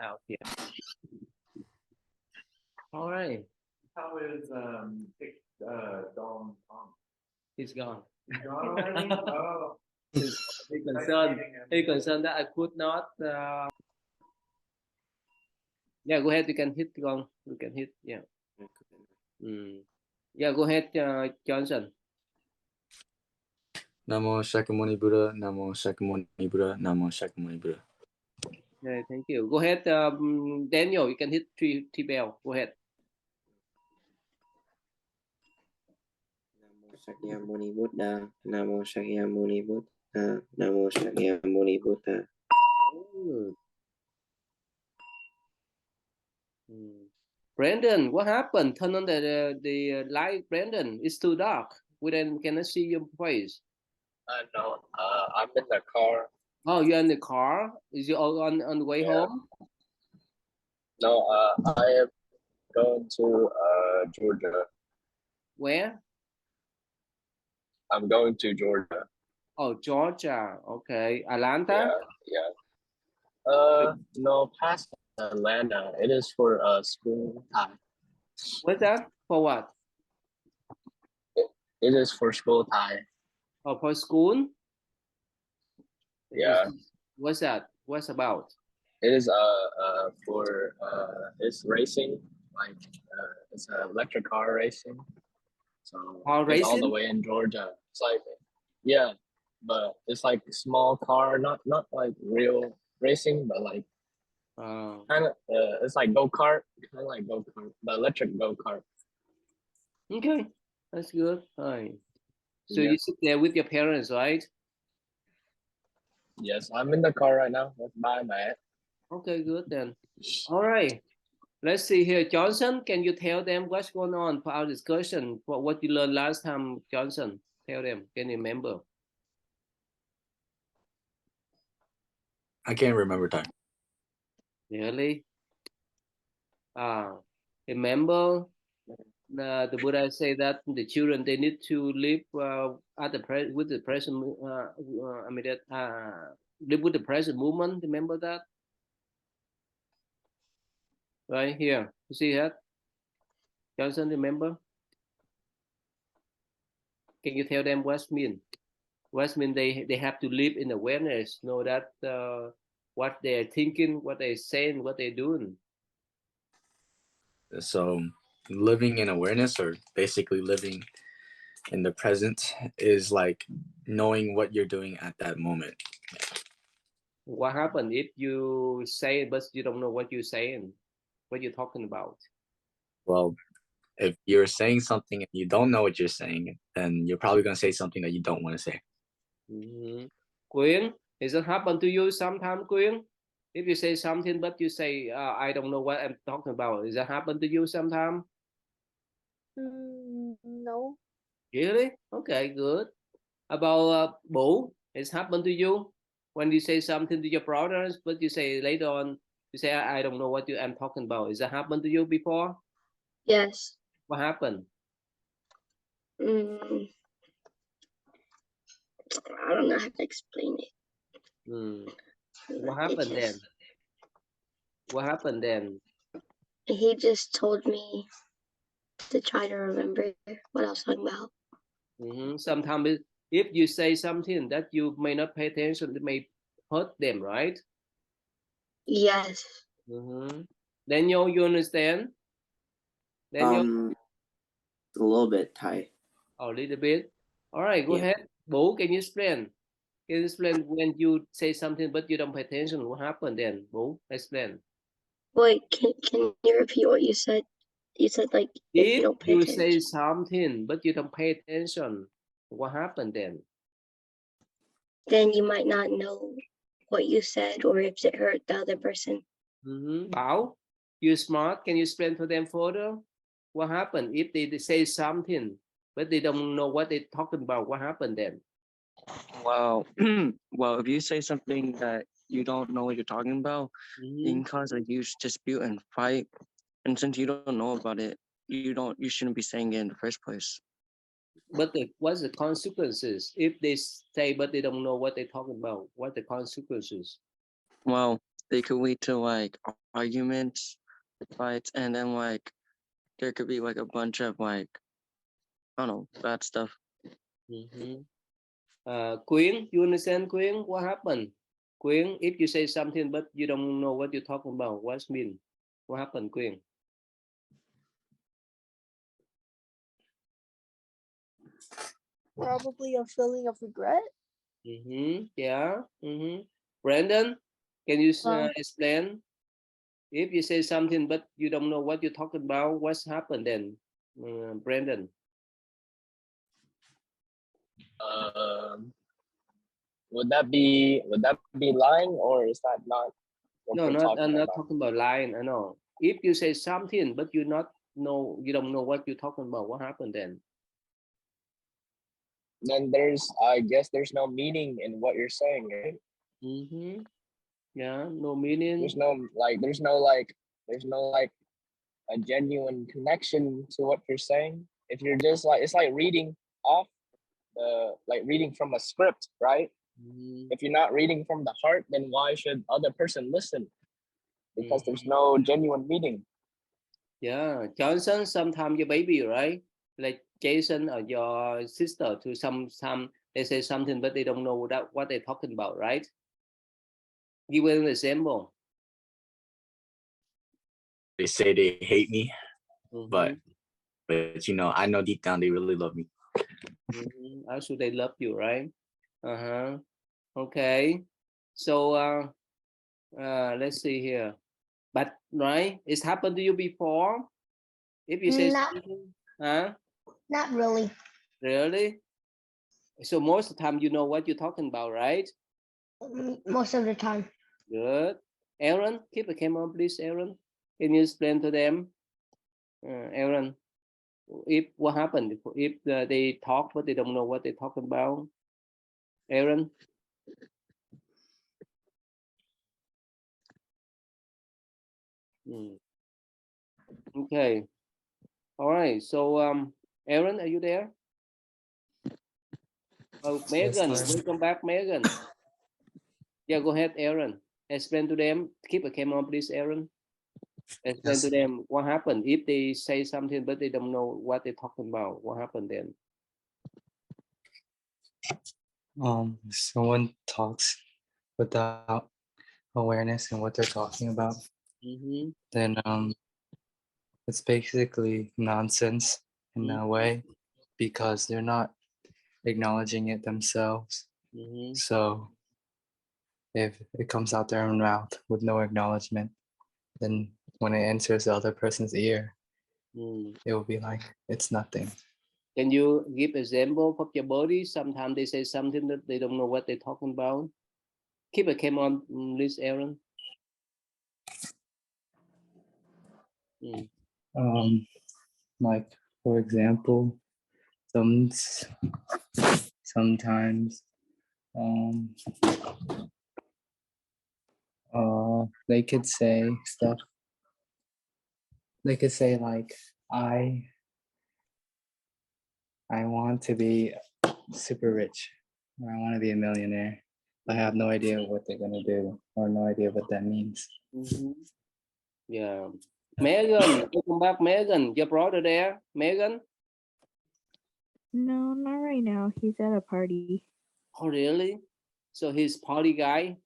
out here. All right. How is Dom Tom? He's gone. He's gone already? Oh, He concerned that I could not. Yeah, go ahead. You can hit. Gone. You can hit. Yeah. Yeah, go ahead, Johnson. Namo Shakyamuni Buddha, Namo Shakyamuni Buddha, Namo Shakyamuni Buddha. Yeah, thank you. Go ahead, Daniel. You can hit three bell. Go ahead. Namo Shakyamuni Buddha, Namo Shakyamuni Buddha, Namo Shakyamuni Buddha. Brandon, what happened? Turn on the light, Brandon. It's too dark. We then cannot see your face. No, I'm in the car. Oh, you're in the car? Is you all on the way home? No, I am going to Georgia. Where? I'm going to Georgia. Oh, Georgia. Okay. Atlanta? Yeah. No, past Atlanta. It is for school time. What's that? For what? It is for school time. Oh, for school? Yeah. What's that? What's about? It is for it's racing, like it's electric car racing. So it's all the way in Georgia. It's like, yeah, but it's like small car, not like real racing, but like kind of it's like go-kart, kind of like go-kart, the electric go-kart. Okay, that's good. Fine. So Yeah. you sit there with your parents, right? Yes, I'm in the car right now. That's my man. Okay, good then. All right. Let's see here. Johnson, can you tell them what's going on for our discussion? What you learned last time, Johnson? Tell them. Can you remember? I can't remember time. Really? Remember the Buddha say that the children, they need to live at with the present. Live with the present moment. Remember that? Right here. You see that? Johnson, remember? Can you tell them what's mean? What's mean they have to live in awareness, know that what they're thinking, what they're saying, what they're doing. So living in awareness, or basically living in the present, is like knowing what you're doing at that moment. What happened if you say it but you don't know what you're saying, what you're talking about? Well, if you're saying something and you don't know what you're saying, then you're probably going to say something that you don't want to say. Quyên, does that happen to you sometimes, Quyên? If you say something but you say, I don't know what I'm talking about, does that happen to you sometimes? No. Really? Okay, good. About Boo, it's happened to you when you say something to your brothers, but you say later on, you say, I don't know what I'm talking about. Is that happened to you before? Yes. What happened? I don't know how to explain it. What happened then? What happened then? He just told me to try to remember what I was talking about. Sometimes if you say something that you may not pay attention, it may hurt them, right? Yes. Daniel, you understand? Daniel? A little bit, Thai. A little bit. All right, go ahead. Bố, can you explain? Can you explain when you say something but you don't pay attention? What happened then? Bố, explain. Wait, can you repeat what you said? You said like if you don't pay attention. Say something but you don't pay attention, what happened then? Then you might not know what you said or if it hurt the other person. Bảo, you're smart. Can you explain to them further? What happened if they say something but they don't know what they're talking about? What happened then? Well, if you say something that you don't know what you're talking about, it can cause a huge dispute and fight. And since you don't know about it, you shouldn't be saying it in the first place. But what's the consequences if they say but they don't know what they're talking about? What the consequences? Well, they could lead to like arguments, fights, and then like there could be like a bunch of like I don't know bad stuff. Mm-hmm. Queen, you understand, Queen? What happened? Queen, if you say something but you don't know what you're talking about, what's mean? What happened, Queen? Probably a feeling of regret. Mm-hmm. Yeah. Mm-hmm. Brandon, can you Um, explain? If you say something but you don't know what you're talking about, what's happened then, Brandon? Um, would that be lying, or is that not what No, you're not I'm talking not about? talking about lying. I know. If you say something but you don't know what you're talking about, what happened then? Then I guess there's no meaning in what you're saying, right? Mm-hmm. Yeah, no meaning. There's no like a genuine connection to what you're saying. If you're just like, it's like reading off like reading from a script, right? Mm-hmm. If you're not reading from the heart, then why should other person listen? Because there's Mm-hmm. no genuine meaning. Yeah, Johnson, sometimes your baby, right? Like Jason or your sister, to some they say something but they don't know what they're talking about, right? Give an example. They say they hate me, Mm-hmm. but you know, I know deep down they really love me. Mm-hmm. Also, they love you, right? Uh-huh. Okay. So let's see here. But right, it's happened to you before. If you say Not, something, huh? not really. Really? So most of the time you know what you're talking about, right? Most of the time. Good. Aaron, keep the camera, please, Aaron. Can you explain to them, Aaron, if what happened if they talk but they don't know what they're talking about? Aaron. Okay. All right. So, Aaron, are you there? Oh, Megan, welcome back, Megan. Yeah, go ahead, Aaron. Explain to them. Keep a camera on, please, Aaron. Explain to them what happened if they say something but they don't know what they're talking about. What happened then? Someone talks without awareness in what they're talking about, Mm-hmm. then it's basically nonsense in a way because they're not acknowledging it themselves. Mm-hmm. So if it comes out their own mouth with no acknowledgement, then when it enters the other person's ear, it will be like it's nothing. Can you give example of your body? Sometimes they say something that they don't know what they're talking about. Keep a camera on, please, Aaron. Like for example, sometimes they could say stuff. They could say like I want to be super rich, or I want to be a millionaire. I have no idea what they're gonna do, or no idea what that means. Mm-hmm. Yeah. Megan, welcome back, Megan. Your brother there, Megan? no, not right now. He's at a party. Oh, really? So he's party guy?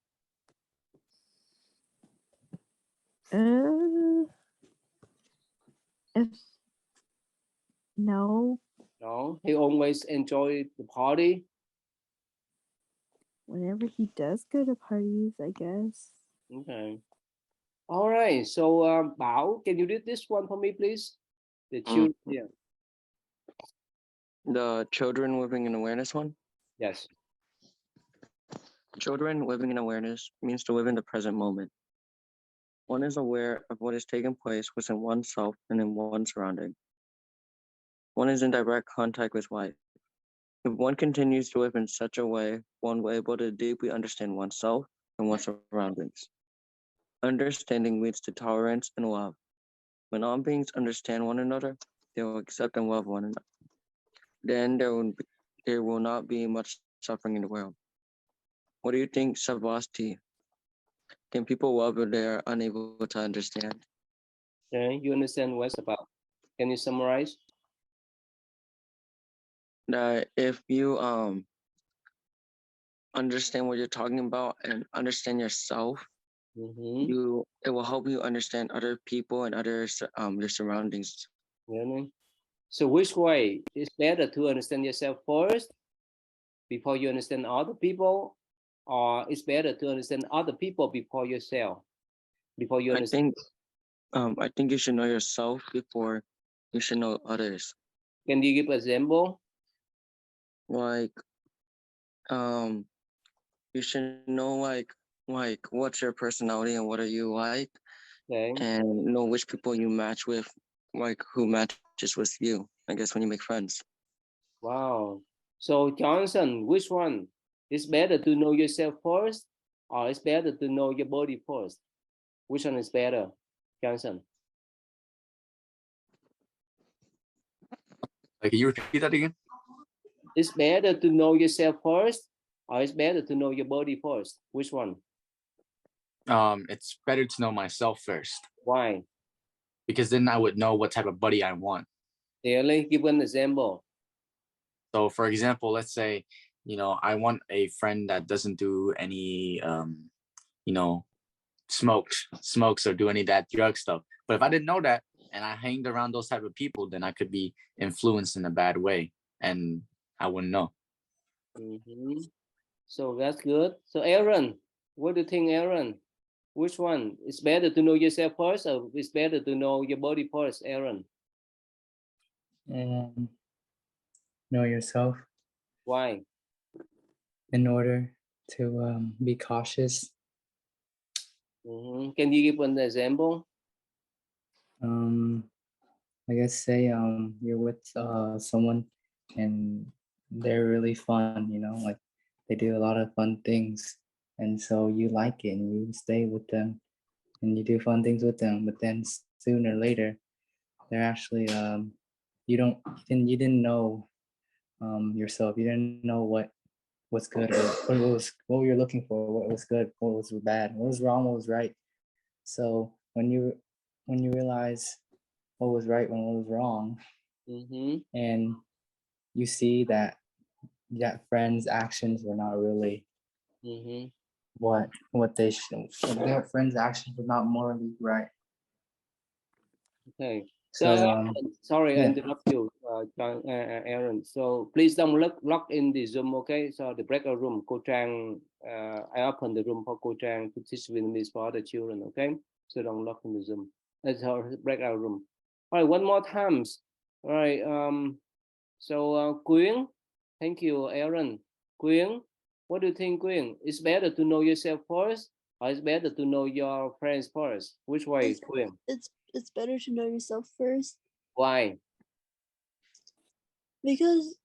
If no, No, he always enjoy the party. whenever he does go to parties, I guess. Okay. All right. So, Bao, can you read this one for me, please? The children. Yeah. The children living in awareness one. Yes. Children living in awareness means to live in the present moment. One is aware of what is taking place within oneself and in one's surrounding. One is in direct contact with life. If one continues to live in such a way, one will be able to deeply understand oneself and one's surroundings. Understanding leads to tolerance and love. When all beings understand one another, they will accept and love one another. Then there will not be much suffering in the world. What do you think, Savasti? can people over there are unable to understand? Okay, you understand what's about? Can you summarize? That if you understand what you're talking about and understand yourself, it will help you understand other people and your surroundings. Really? So which way is better to understand yourself first before you understand other people, or it's better to understand other people before yourself? Before you understand. I think you should know yourself before you should know others. Can you give an example? Like you should know like what's your personality and what are you like, Okay. and know which people you match with, like who matches with you, I guess, when you make friends. Wow. So Johnson, which one? It's better to know yourself first, or it's better to know your body first? Which one is better, Johnson? Can you repeat that again? It's better to know yourself first, or it's better to know your body first? Which one? It's better to know myself first. Why? Because then I would know what type of buddy I want. Really? Give an example. So for example, let's say, I want a friend that doesn't do any, smokes or do any of that drug stuff. But if I didn't know that and I hanged around those type of people, then I could be influenced in a bad way and I wouldn't know. So that's good. So Aaron, what do you think, Aaron? Which one? It's better to know yourself first, or it's better to know your body first, Aaron? Know yourself. Why? In order to be cautious. Can you give an example? I guess say you're with someone and they're really fun, like they do a lot of fun things, and so you like it and you stay with them and you do fun things with them, but then sooner or later they're actually you didn't know yourself. You didn't know what's good, or what you're looking for, what was good, what was bad, what was wrong, what was right. So when you realize what was right and what was wrong, and you see that friends' actions were not really what they should. Their friends' actions were not morally right. Okay. So sorry, I yeah. interrupt you, Aaron. So please don't lock in the Zoom, okay? So the breakout room, Cô Trang, I open the room for Cô Trang to teach Vietnamese for other children, okay? So don't lock in the Zoom. That's our breakout room. All right, one more times. All right. So Quyên, thank you, Aaron. Quyên, what do you think, Quyên? It's better to know yourself first, or it's better to know your friends first? Which way, Quyên? It's better to know yourself first. Why? Because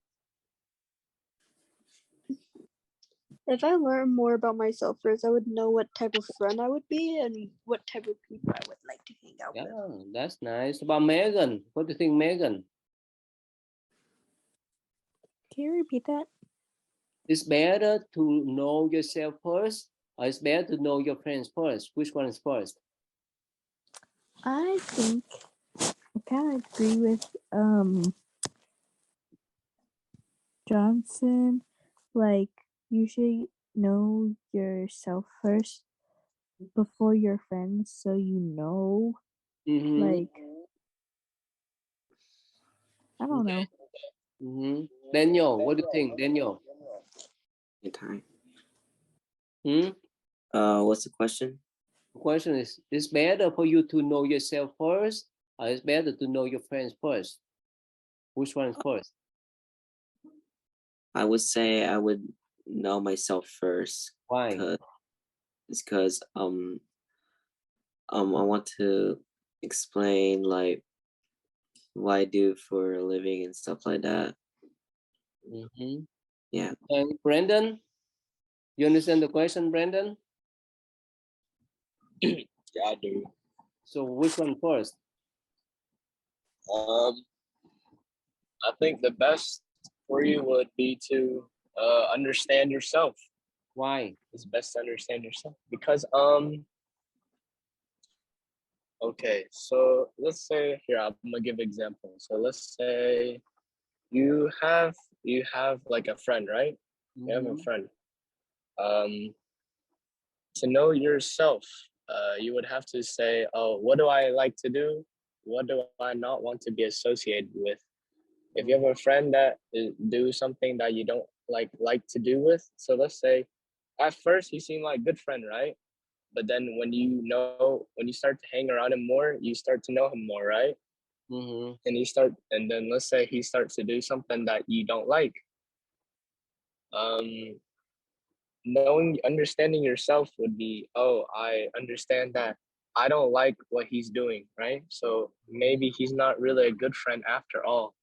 if I learn more about myself first, I would know what type of friend I would be and what type of people I would like to hang out with. Yeah, that's nice. About Megan, what do you think, Megan? Can you repeat that? It's better to know yourself first, or it's better to know your friends first? Which one is first? I think I kind of agree with Johnson. Like, you should know yourself first before your friends, so you know. Like, I don't know. Daniel, what do you think, Daniel? Time. Hmm? What's the question? The question is, it's better for you to know yourself first, or it's better to know your friends first? Which one is first? I would say I would know myself first. Why? It's because I want to explain like what I do for a living and stuff like that. Yeah. And Brandon, you understand the question, Brandon? Yeah, I do. So which one first? I think the best for you would be to understand yourself. Why? It's best to understand yourself because Okay, so let's say here I'm gonna give example. So let's say you have like a friend, right? You have a friend. To know yourself, you would have to say, oh, what do I like to do? What do I not want to be associated with? If you have a friend that do something that you don't like to do with, so let's say at first he seemed like a good friend, right? But then when you start to hang around him more, you start to know him more, right? And then let's say he starts to do something that you don't like. Understanding yourself would be, oh, I understand that I don't like what he's doing, right? So maybe he's not really a good friend after all.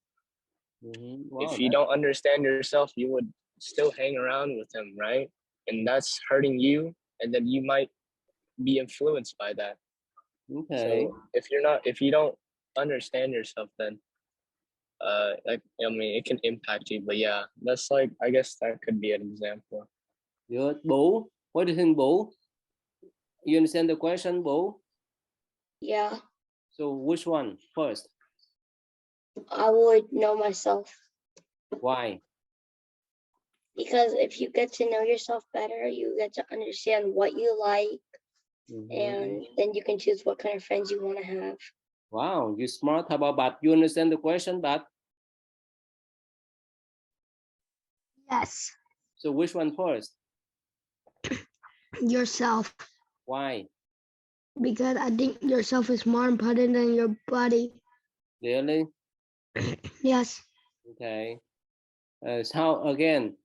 Wow, if you don't understand yourself, you would still hang around with him, right? And that's hurting you, and then you might be influenced by that. okay. So if you don't understand yourself, then it can impact you. But yeah, that's like, I guess that could be an example. Good. Boo, what do you think, Boo? You understand the question, Boo? Yeah, So which one first? I would know myself. Why? Because if you get to know yourself better, you get to understand what you like, and then you can choose what kind of friends you want to have. Wow, you're smart. How about Bat? You understand the question, Bat? Yes, So which one first? yourself. Why? Because I think yourself is more important than your body. Really? Yes. Okay. So how, again,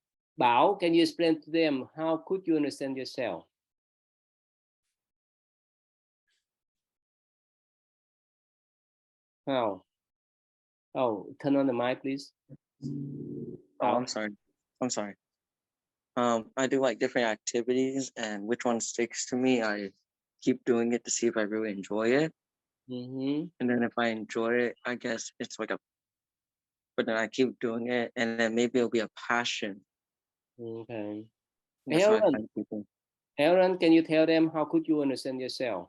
Bao, can you explain to them how could you understand yourself? How? Oh, turn on the mic, please. Oh, I'm sorry. I do like different activities, and which one sticks to me, I keep doing it to see if I really enjoy it. And then if I enjoy it, I guess it's like but then I keep doing it, and then maybe it'll be a passion. Okay. That's why I find people. Aaron, can you tell them how could you understand yourself?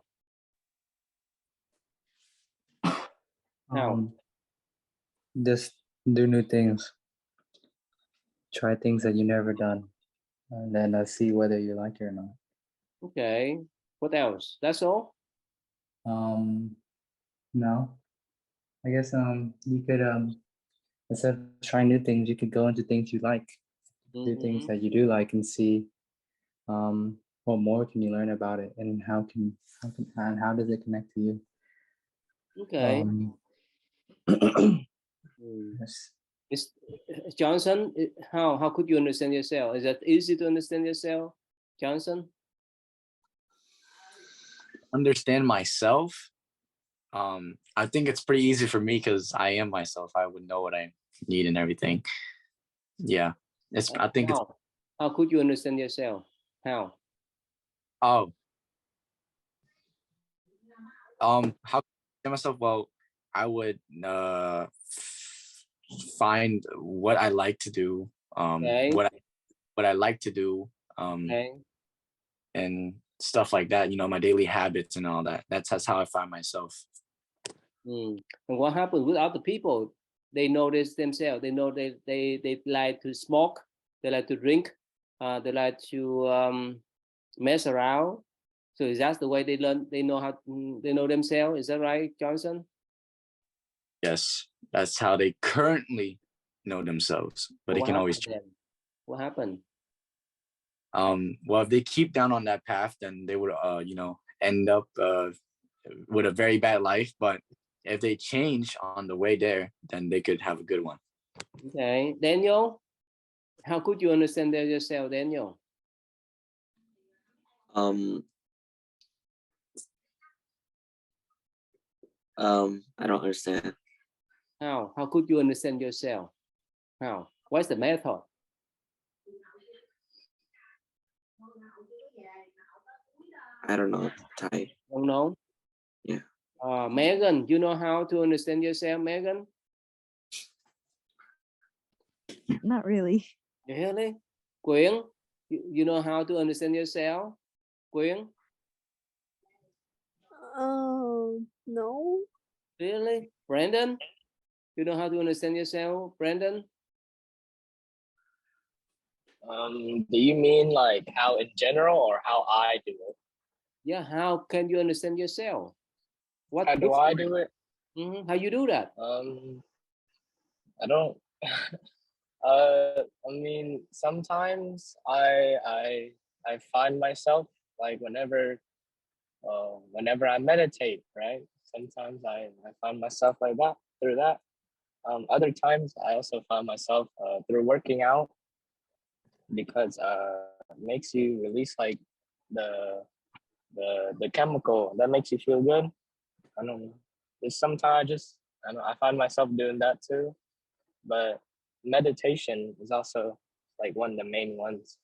How? Just do new things. Try things that you never done, and then see whether you like it or not. Okay. What else? That's all? No. I guess you could instead of trying new things, you could go into things you like. Do things that you do like and see what more can you learn about it, and how does it connect to you? Okay. Yes. It's, Johnson, how could you understand yourself? Is that easy to understand yourself, Johnson? Understand myself. I think it's pretty easy for me because I am myself. I would know what I need and everything. Yeah, I think it's. How could you understand yourself? How? Oh. How can I myself? Well, I would find what I like to do. What I like to do. And stuff like that. You know, my daily habits and all that. That's how I find myself. And what happens with other people? They notice themselves. They know they like to smoke. They like to drink. They like to mess around. So is that the way they learn? They know themselves. Is that right, Johnson? Yes, that's how they currently know themselves. But it can always change. What happened? Well, if they keep down on that path, then they would end up with a very bad life. But if they change on the way there, then they could have a good one. Okay, Daniel, how could you understand yourself, Daniel? I don't understand. How could you understand yourself? How? What's the method? I don't know, Thai. Don't know? Yeah. Megan, you know how to understand yourself, Megan? Not really. Really? Quyên, you know how to understand yourself? Quyên? No. Really? Brandon? You know how to understand yourself, Brandon? Do you mean like how in general or how I do it? Yeah, how can you understand yourself? What How do I do it? How you do that? I don't. I mean, sometimes I find myself like whenever I meditate, right? Sometimes I find myself like that through that. Other times I also find myself through working out because it makes you release like the the chemical that makes you feel good. I don't know. There's sometimes I find myself doing that too, but meditation is also like one of the main ones.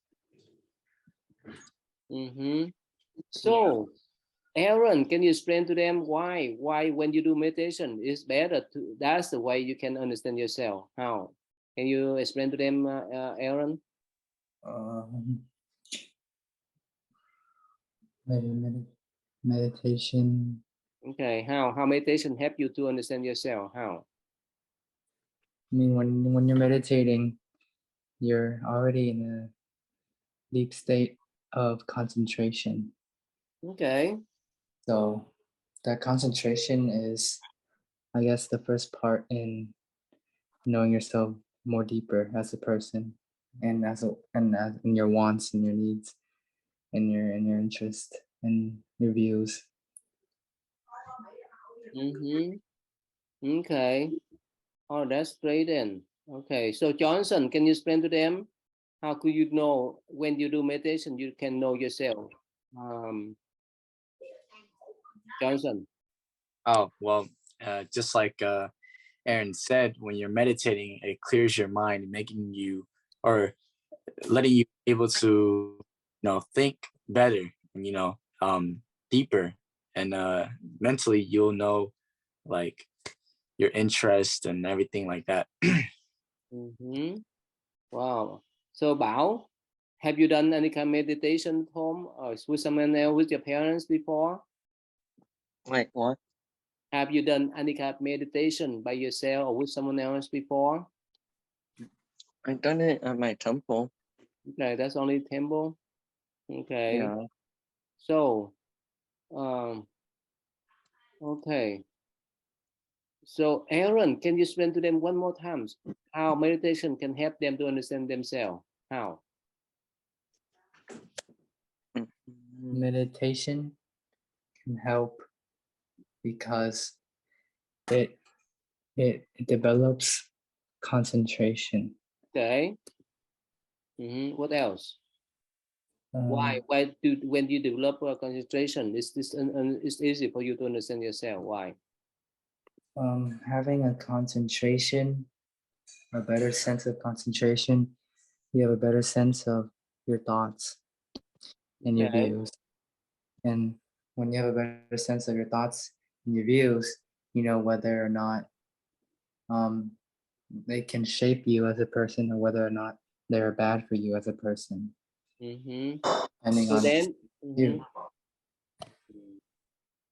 So, Aaron, can you explain to them why when you do meditation it's better to, that's the way you can understand yourself? How? Can you explain to them, Aaron? Meditation. Okay, how meditation help you to understand yourself? How? I mean, when you're meditating, you're already in a deep state of concentration. Okay. So that concentration is, I guess, the first part in knowing yourself more deeper as a person, and as in your wants and your needs, and your interest and your views. Okay. Oh, that's great then. Okay, so Johnson, can you explain to them how could you know when you do meditation you can know yourself? Johnson. Oh, well, just like Aaron said, when you're meditating, it clears your mind, making you or letting you able to, think better and, deeper. And mentally, you'll know like your interest and everything like that. Wow. So Bảo, have you done any kind of meditation at home or with someone else, with your parents before? Like what? Have you done any kind of meditation by yourself or with someone else before? I've done it at my temple. Okay, that's only temple. Okay. Yeah. So, okay. So Aaron, can you explain to them one more time how meditation can help them to understand themselves? How? Meditation can help because it develops concentration. Okay. What else? Why when you develop concentration, it's easy for you to understand yourself? Why? Having a concentration, a better sense of concentration, you have a better sense of your thoughts and your views. And when you have a better sense of your thoughts and your views, you know whether or not they can shape you as a person or whether or not they're bad for you as a person. Depending So on then, you.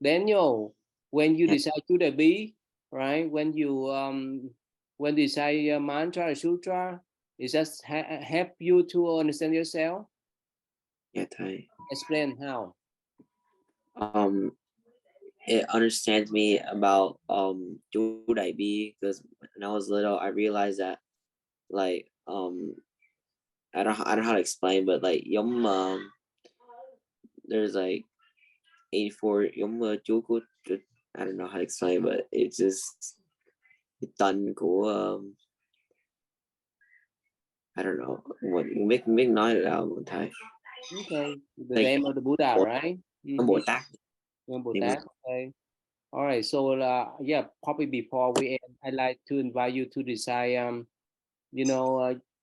Daniel, when you decide to the be, right? When you decide mantra or sutra, it just help you to understand yourself. Yeah, Thai. Explain how. It understands me about Chú Đại Bi, because when I was little I realized that like I don't know how to explain, but like there's like 84 chú của I don't know how to explain, but it's just cái tần của I don't know what biết nói được nào một Thái. Okay, the Like, name of the Buddha, right? Bồ Tát. Bồ Tát. Okay. All right. So yeah, probably before we end, I'd like to invite you to decide.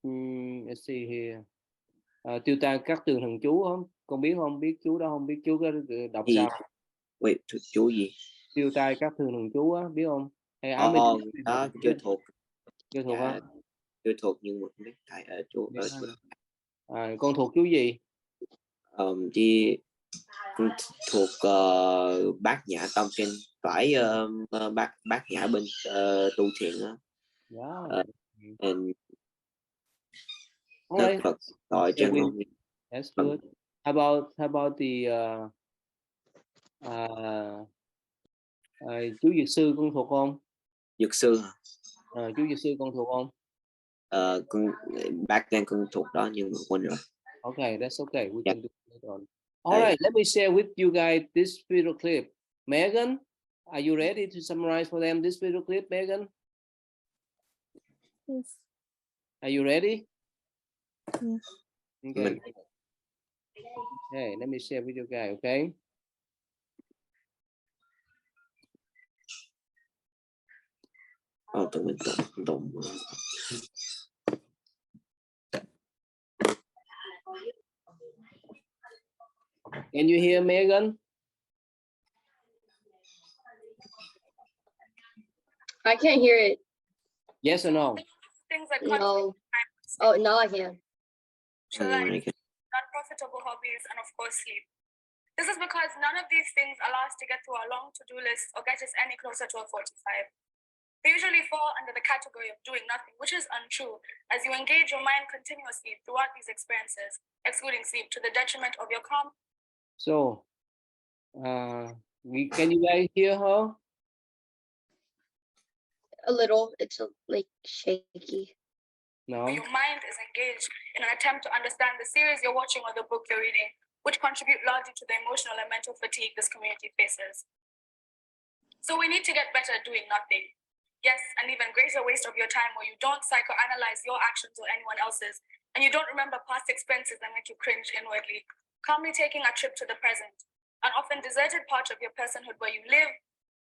Let's see here. Tiêu tan các tường thần chú không? Con biết không? Biết chú đó không? Biết chú có đọc sao? Wait, chú gì? Tiêu tai các tường thần chú á, biết không? Hay ám Đó chưa thuộc. Chưa thuộc hả? Chưa thuộc nhưng mà biết Thầy chú. Con thuộc chú gì? Chứ thuộc bát nhã tâm kinh, phải bát nhã bên tu thiền đó. Wow. And All Đức right. Phật gọi chân ngôn. That's good. How about the chú Dược sư con thuộc không? Dược sư hả? Chú Dược sư con thuộc không? Con bác đang con thuộc đó nhưng mà quên rồi. Okay, that's okay. We can do it later on. All right, let me share with you guys this video clip. Megan, are you ready to summarize for them this video clip, Megan? Yes. Are you ready? Yes. Okay. Okay, let me share with you guys, okay? Tụi mình tụng. Can you hear Megan? I can't hear it. Yes or no? No. Oh, no, I can. Non-profitable hobbies, and of course sleep. This is because none of these things allow us to get through our long to-do list or get us any closer to a 45. They usually fall under the category of doing nothing, which is untrue, as you engage your mind continuously throughout these experiences, excluding sleep, to the detriment of your calm. So, can you guys hear her? A little. It's like shaky. No. Your mind is engaged in an attempt to understand the series you're watching or the book you're reading, which contribute largely to the emotional and mental fatigue this community faces. So we need to get better at doing nothing. Yes, an even greater waste of your time where you don't psychoanalyze your actions or anyone else's, and you don't remember past experiences that make you cringe inwardly. Calmly taking a trip to the present, an often deserted part of your personhood where you live,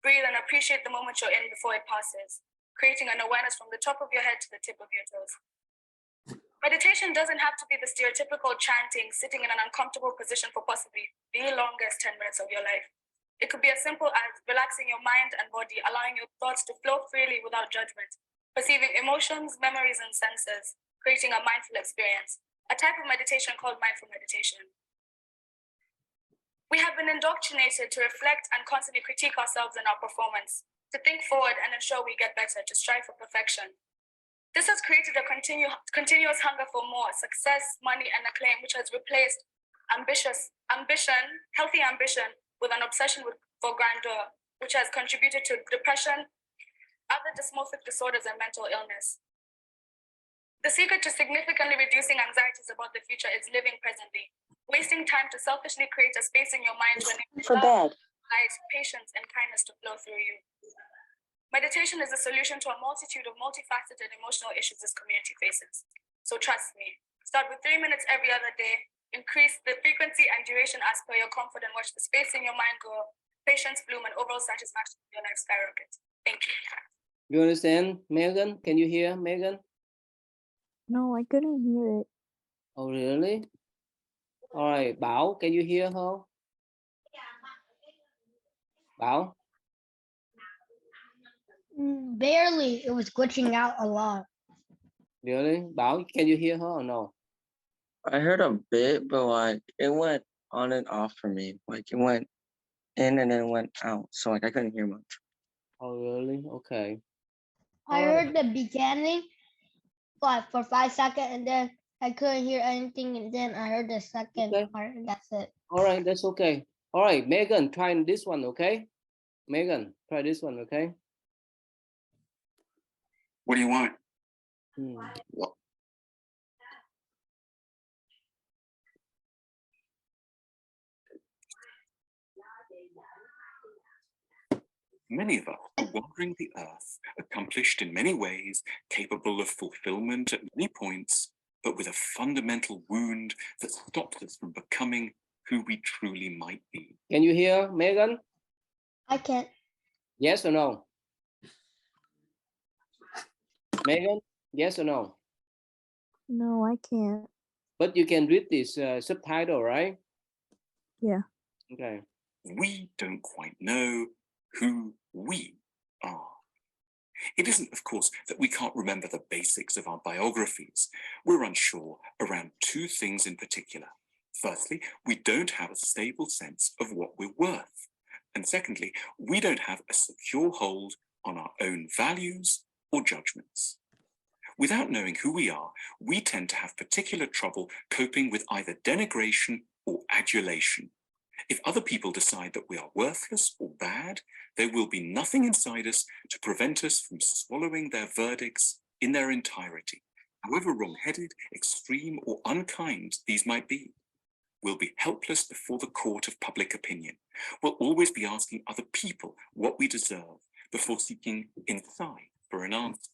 breathe, and appreciate the moment you're in before it passes, creating an awareness from the top of your head to the tip of your toes. Meditation doesn't have to be the stereotypical chanting, sitting in an uncomfortable position for possibly the longest 10 minutes of your life. It could be as simple as relaxing your mind and body, allowing your thoughts to flow freely without judgment, perceiving emotions, memories, and senses, creating a mindful experience, a type of meditation called mindful meditation. We have been indoctrinated to reflect and constantly critique ourselves and our performance, to think forward and ensure we get better, to strive for perfection. This has created a continuous hunger for more success, money, and acclaim, which has replaced healthy ambition, with an obsession for grandeur, which has contributed to depression, other dysmorphic disorders, and mental illness. The secret to significantly reducing anxieties about the future is living presently, wasting time to selfishly create a space in your mind when for bed, light, patience, and kindness to flow through you. Meditation is a solution to a multitude of multifaceted emotional issues this community faces. So trust me, start with 3 minutes every other day, increase the frequency and duration as per your comfort, and watch the space in your mind grow, patience bloom, and overall satisfaction in your life skyrocket. Thank you. You understand, Megan? Can you hear Megan? No, I couldn't hear it. Oh, really? All right, Bảo, can you hear her? Bảo? Barely. It was glitching out a lot. Really? Bảo, can you hear her or no? I heard a bit, but like it went on and off for me. Like it went in and then went out. So like I couldn't hear much. Oh, really? Okay. I heard the beginning, but for 5 seconds, and then I couldn't hear anything, and then I heard the second part, and that's it. All right, that's okay. All right, Megan, try this one, okay? Megan, try this one, okay? What do you want? Well, many of us are wandering the earth, accomplished in many ways, capable of fulfillment at many points, but with a fundamental wound that stops us from becoming who we truly might be. Can you hear Megan? I can't. Yes or no? Megan, yes or no? No, I can't. But you can read this subtitle, right? Yeah. Okay. We don't quite know who we are. It isn't, of course, that we can't remember the basics of our biographies. We're unsure around two things in particular: Firstly, we don't have a stable sense of what we're worth. And secondly, we don't have a secure hold on our own values or judgments. Without knowing who we are, we tend to have particular trouble coping with either denigration or adulation. If other people decide that we are worthless or bad, there will be nothing inside us to prevent us from swallowing their verdicts in their entirety, however wrong-headed, extreme, or unkind these might be. We'll be helpless before the court of public opinion. We'll always be asking other people what we deserve before seeking inside for an answer.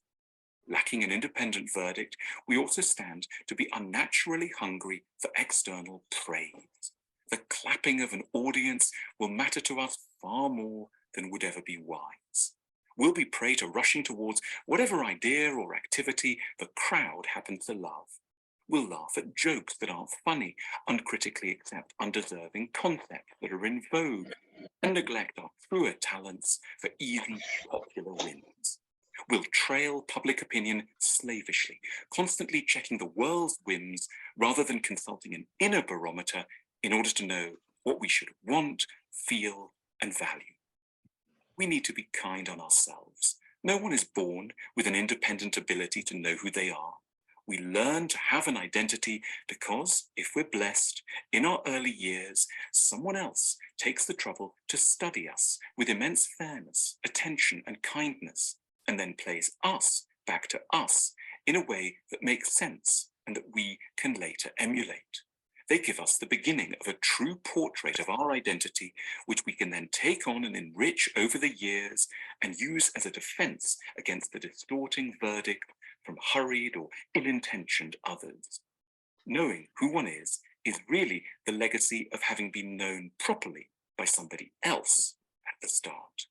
Lacking an independent verdict, we also stand to be unnaturally hungry for external praise. The clapping of an audience will matter to us far more than would ever be wise. We'll be prey to rushing towards whatever idea or activity the crowd happens to love. We'll laugh at jokes that aren't funny, uncritically accept undeserving concepts that are in vogue, and neglect our truer talents for easy, popular wins. We'll trail public opinion slavishly, constantly checking the world's whims rather than consulting an inner barometer in order to know what we should want, feel, and value. We need to be kind on ourselves. No one is born with an independent ability to know who they are. We learn to have an identity because, if we're blessed, in our early years, someone else takes the trouble to study us with immense fairness, attention, and kindness, and then plays us back to us in a way that makes sense and that we can later emulate. They give us the beginning of a true portrait of our identity, which we can then take on and enrich over the years and use as a defense against the distorting verdict from hurried or ill-intentioned others. Knowing who one is really the legacy of having been known properly by somebody else at the start.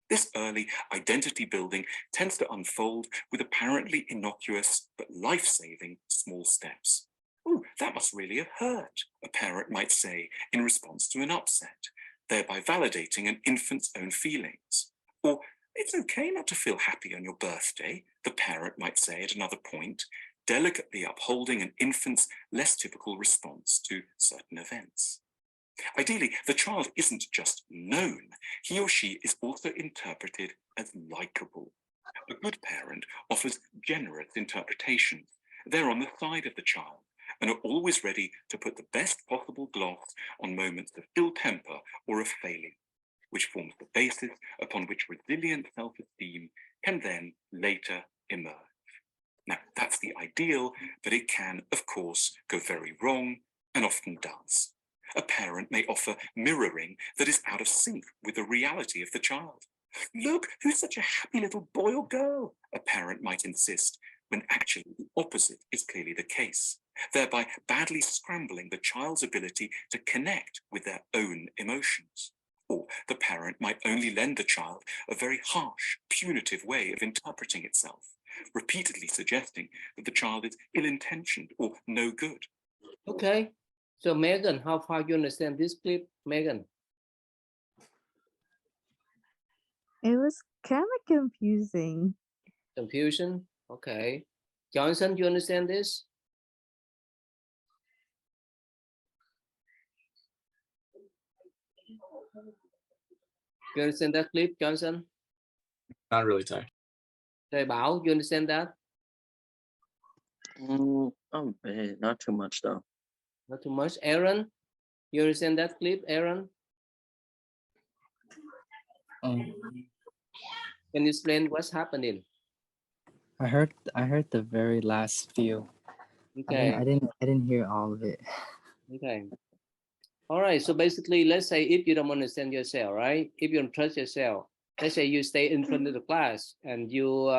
This early identity building tends to unfold with apparently innocuous but life-saving small steps. "Oh, that must really have hurt," a parent might say in response to an upset, thereby validating an infant's own feelings. Or, "It's okay not to feel happy on your birthday," the parent might say at another point, delicately upholding an infant's less typical response to certain events. Ideally, the child isn't just known, he or she is also interpreted as likable. A good parent offers generous interpretations. They're on the side of the child and are always ready to put the best possible gloss on moments of ill temper or of failure, which forms the basis upon which resilient self-esteem can then later emerge. Now, that's the ideal, but it can, of course, go very wrong and often does. A parent may offer mirroring that is out of sync with the reality of the child. "Look, who's such a happy little boy or girl?" a parent might insist, when actually the opposite is clearly the case, thereby badly scrambling the child's ability to connect with their own emotions. Or the parent might only lend the child a very harsh, punitive way of interpreting itself, repeatedly suggesting that the child is ill-intentioned or no good. Okay, so Megan, how far you understand this clip, Megan? It was kind of confusing. Confusion? Okay. Johnson, you understand this? You understand that clip, Johnson? Not really, Ty. Thầy Bảo, you understand that? Not too much though. Not too much. Aaron, you understand that clip, Aaron? Can you explain what's happening? I heard the very last few. Okay. I didn't hear all of it. Okay. All right. So basically, let's say if you don't understand yourself, right? If you don't trust yourself, let's say you stay in front of the class and you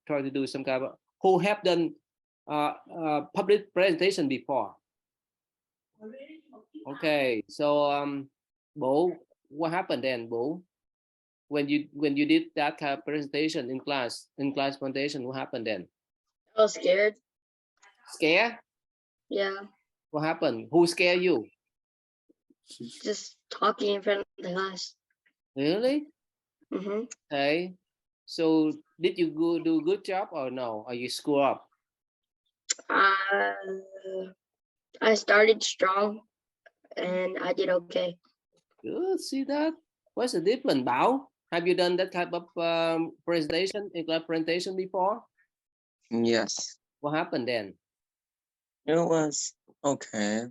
try to do some kind of who have done public presentation before. Okay. So Bố, what happened then, Bố? When you did that kind of presentation in class presentation, what happened then? I was scared. Scared? Yeah. What happened? Who scared you? Just talking in front of the class. Really? Mm-hmm. Okay. So did you do a good job or no? Or you screw up? I started strong and I did okay. Good. See that? What's the difference, Bảo? Have you done that type of presentation, presentation before? Yes. What happened then? It was okay.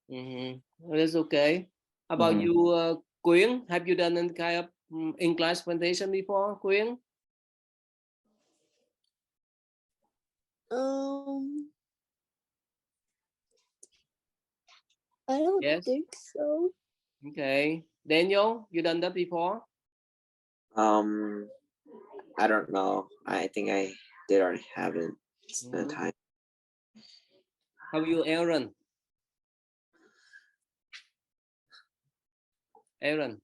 That's okay. How about you, Quyên? Have you done any kind of in-class presentation before, Quyên? I don't think so. Okay. Daniel, you done that before? I don't know. I think I did or haven't spent time. How about you, Aaron? Aaron?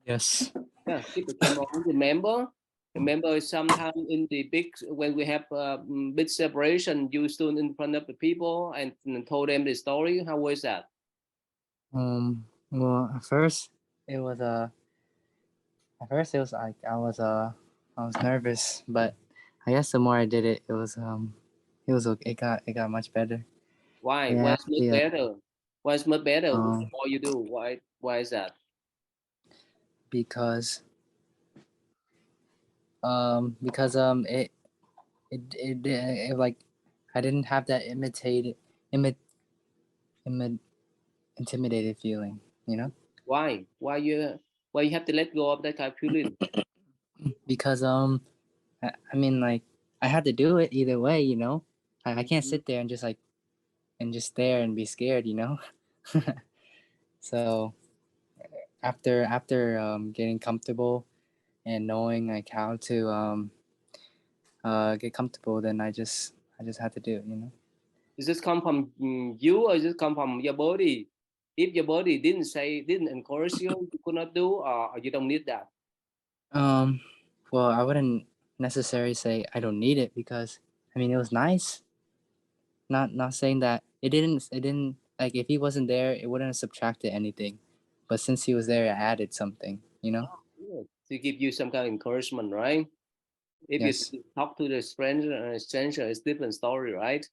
Yes. Yeah, keep the camera on. Remember sometime in the big, when we have big separation, you stood in front of the people and told them the story. How was that? Well, at first it was like I was nervous, but I guess the more I did it, it was okay. It got much better. Why? Yeah, What's much better? What's much better? The more you do, why is that? because it like I didn't have that intimidated feeling, you know? Why? Why you have to let go of that kind of feeling? Because I mean, like, I had to do it either way, you know? I can't sit there and just stare and be scared, you know? So after getting comfortable and knowing like how to get comfortable, then I just had to do it, you know? Does this come from you or does it come from your body? If your body didn't encourage you, you could not do, or you don't need that. Well, I wouldn't necessarily say I don't need it, because I mean, it was nice. Not saying that it didn't like, if he wasn't there, it wouldn't have subtracted anything. But since he was there, it added something, you know? Good. To give you some kind of encouragement, right? If Yes. you talk to the stranger, it's different story, right?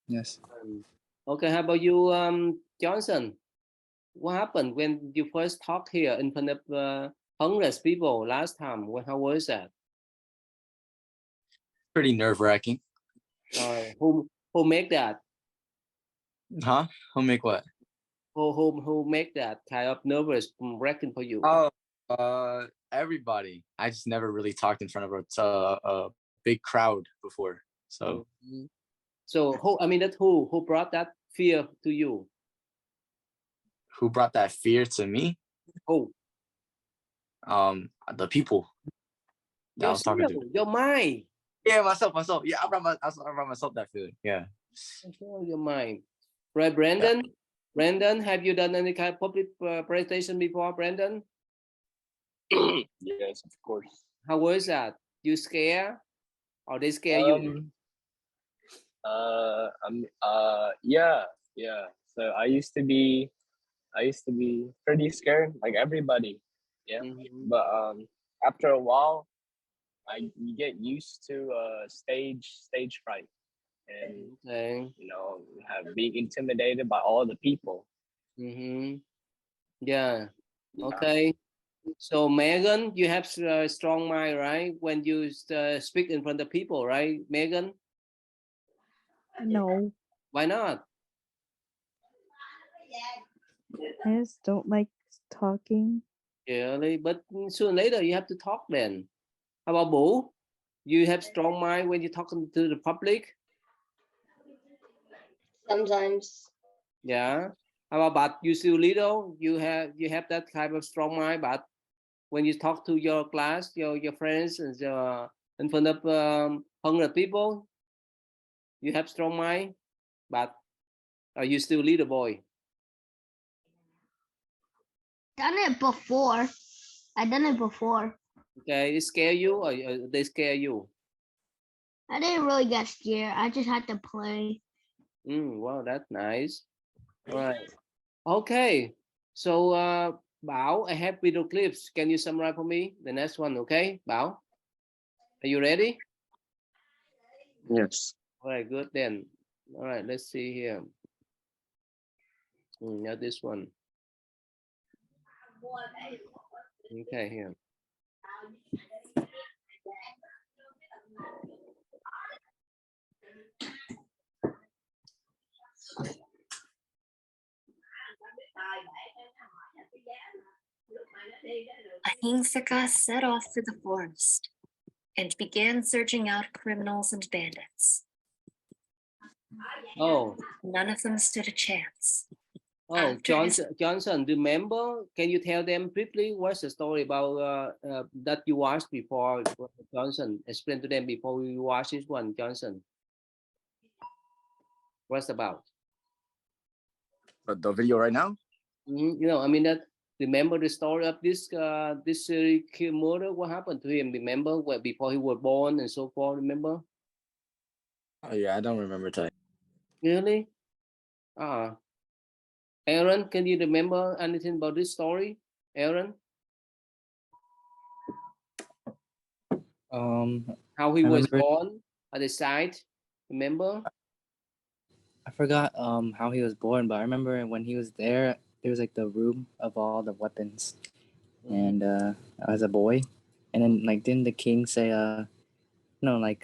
Yes. Okay, how about you, Johnson? What happened when you first talked here in front of hundreds of people last time? How was that? Pretty nerve-wracking. Who make that? Huh? Who make what? Who make that kind of nervous wrecking for you? Oh, everybody. I just never really talked in front of a big crowd before. So So who brought that fear to you? who brought that fear to me? Who? The people that I was talking to. Your mind. Yeah, myself. Yeah, I brought myself that feeling. Yeah. Your mind. Right, Brandon? Yeah. Brandon, have you done any kind of public presentation before, Brandon? Yes, of course. How was that? You scared? Or they scare you? Yeah. So I used to be pretty scared, like everybody. Yeah. But after a while, you get used to stage fright, and being intimidated by all the people. Yeah. Okay. So Megan, you have a strong mind, right? When you speak in front of people, right, Megan? No. Why not? I just don't like talking. Yeah, but sooner or later you have to talk then. How about Boo? You have strong mind when you're talking to the public? Sometimes. Yeah. How about you still little? You have that kind of strong mind, but when you talk to your class, your friends, and in front of 100 people, you have strong mind, but are you still little boy? Done it before. I done it before. Okay, it scare you or they scare you? I didn't really get scared. I just had to play. Wow, that's nice. All right. Okay. So, Bảo, I have video clips. Can you summarize for me the next one? Okay, Bảo, are you ready? Yes. All right, good then. All right, let's see here. Now this one. Okay, here. Ahimsaka set off for the forest and began searching out criminals and bandits. Oh. None of them stood a chance. Oh, Johnson, remember? Can you tell them briefly what's the story about that you watched before, Johnson? Explain to them before we watch this one, Johnson. What's about? But the video right now? You know, I mean that. Remember the story of this murder? What happened to him? Remember where before he was born and so forth? Remember? Oh yeah, I don't remember telling. Really? Aaron, can you remember anything about this story, Aaron? How he was born at the site, remember? I forgot how he was born, but I remember when he was there was like the room of all the weapons. And as a boy, and then like didn't the king say no, like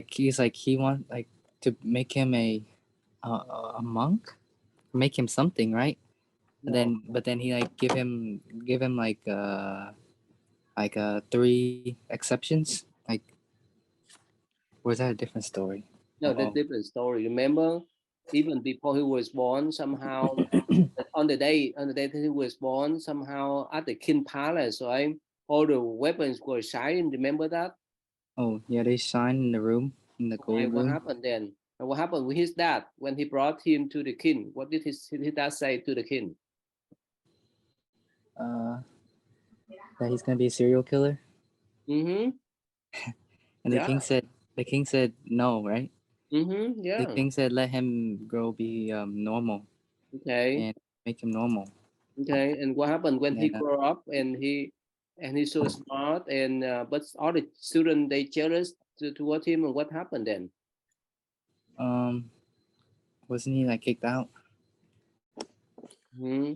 he's like he want like to make him a monk, make him something, right? No. But then he like give him like 3 exceptions, like, or is that a different story? No, that's different story. Remember, even before he was born, somehow on the day that he was born, somehow at the king palace, right? All the weapons were shining. Remember that? Oh yeah, they shine in the room, in the gold room. What happened then? And what happened with his dad when he brought him to the king? What did his dad say to the king? That he's gonna be a serial killer. Mm-hmm. And the king said no, right? Mm-hmm. Yeah. The king said let him grow, be normal. Okay. And make him normal. Okay. And what happened when he grew up and he's so smart and but all the students they jealous toward him, and what happened then? Wasn't he like kicked out? Mm-hmm.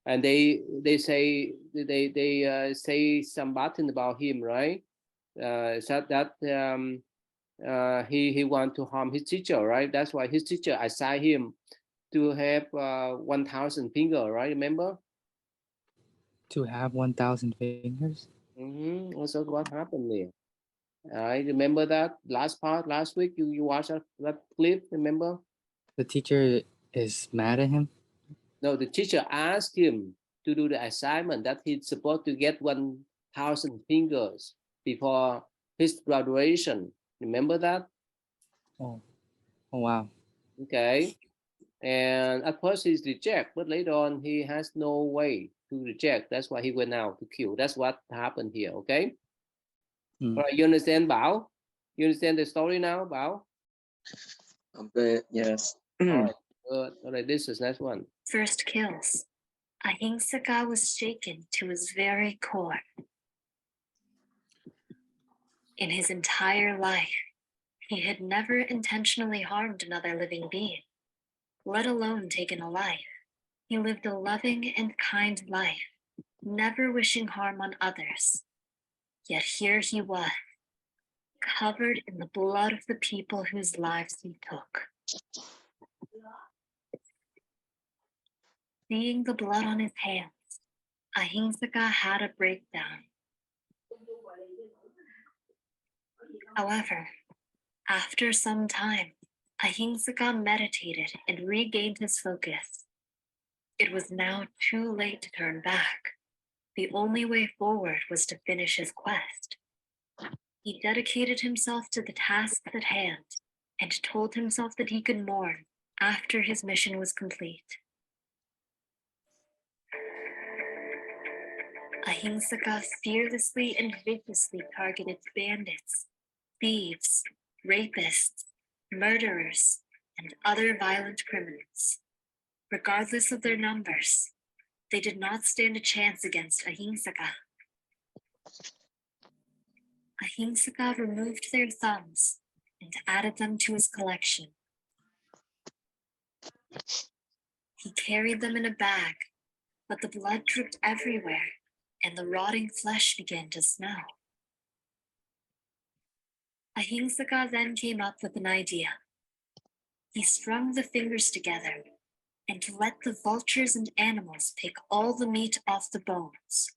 And they say say some bad thing about him, right? Said that he want to harm his teacher, right? That's why his teacher assigned him to have 1,000 finger, right? Remember? To have 1,000 fingers. Mm-hmm. Also, what happened there? I remember that last week. You watched that clip. Remember? The teacher is mad at him. No, the teacher asked him to do the assignment that he's supposed to get 1,000 fingers before his graduation. Remember that? Oh wow. Okay. And at first he's rejected, but later on he has no way to reject. That's why he went out to kill. That's what happened here. Okay. All right. You understand, Bao? You understand the story now, Bao? A bit, yes. All right. Good. All right. This is next one. First kills. Ahimsaka was shaken to his very core. In his entire life, he had never intentionally harmed another living being, let alone taken a life. He lived a loving and kind life, never wishing harm on others. Yet here he was, covered in the blood of the people whose lives he took. Seeing the blood on his hands, Ahimsaka had a breakdown. However, after some time, Ahimsaka meditated and regained his focus. It was now too late to turn back. The only way forward was to finish his quest. He dedicated himself to the task at hand and told himself that he could mourn after his mission was complete. Ahimsaka fearlessly and viciously targeted bandits, thieves, rapists, murderers, and other violent criminals. Regardless of their numbers, they did not stand a chance against Ahimsaka. Ahimsaka removed their thumbs and added them to his collection. He carried them in a bag, but the blood dripped everywhere, and the rotting flesh began to smell. Ahimsaka then came up with an idea. He strung the fingers together and let the vultures and animals pick all the meat off the bones.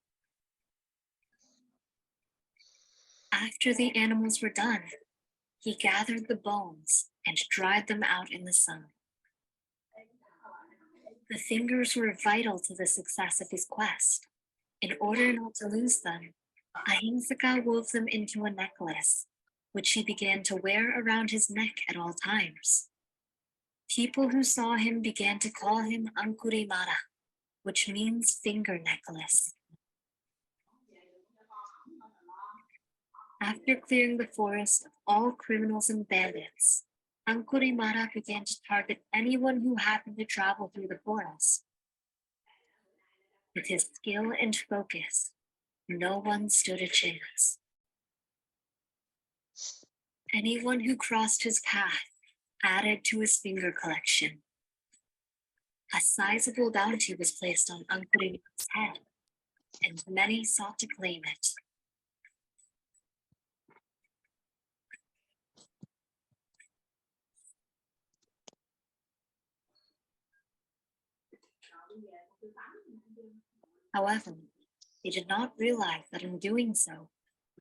After the animals were done, he gathered the bones and dried them out in the sun. The fingers were vital to the success of his quest. In order not to lose them, Ahimsaka wove them into a necklace, which he began to wear around his neck at all times. People who saw him began to call him Ankurimara, which means finger necklace. After clearing the forest of all criminals and bandits, Ankurimara began to target anyone who happened to travel through the forest. With his skill and focus, no one stood a chance. Anyone who crossed his path added to his finger collection. A sizable bounty was placed on Ankurimara's head, and many sought to claim it. However, they did not realize that in doing so,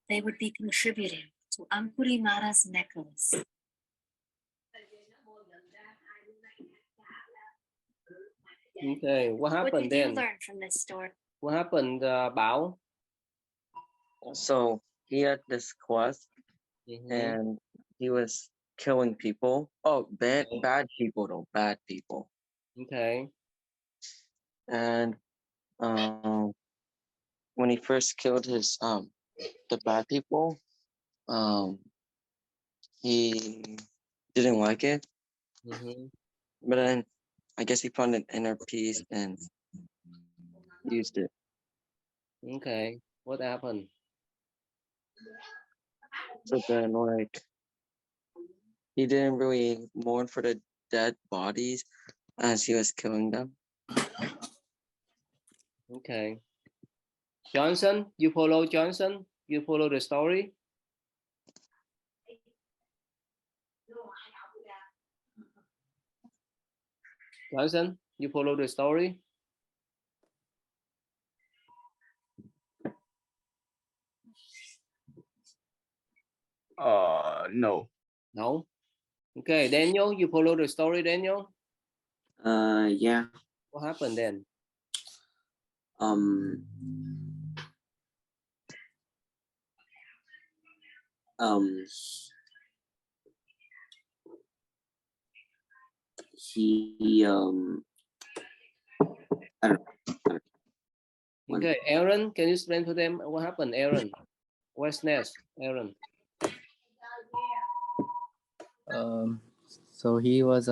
they would be contributing to Ankurimara's necklace. Okay, what happened What did then? you learn from this story? What happened, Bảo? So he had this quest and he was killing people. Oh, bad people though, bad people. Okay. And when he first killed his the bad people, he didn't like it. But then I guess he found an inner peace and used it. Okay, what happened? So then, like, he didn't really mourn for the dead bodies as he was killing them. Okay. Johnson, you follow Johnson? You follow the story? Johnson, you follow the story? No. No? Okay, Daniel, you follow the story, Daniel? Yeah. What happened then? Um, he I don't know. Okay, Aaron, can you explain to them what happened, Aaron? What's next, Aaron? So he was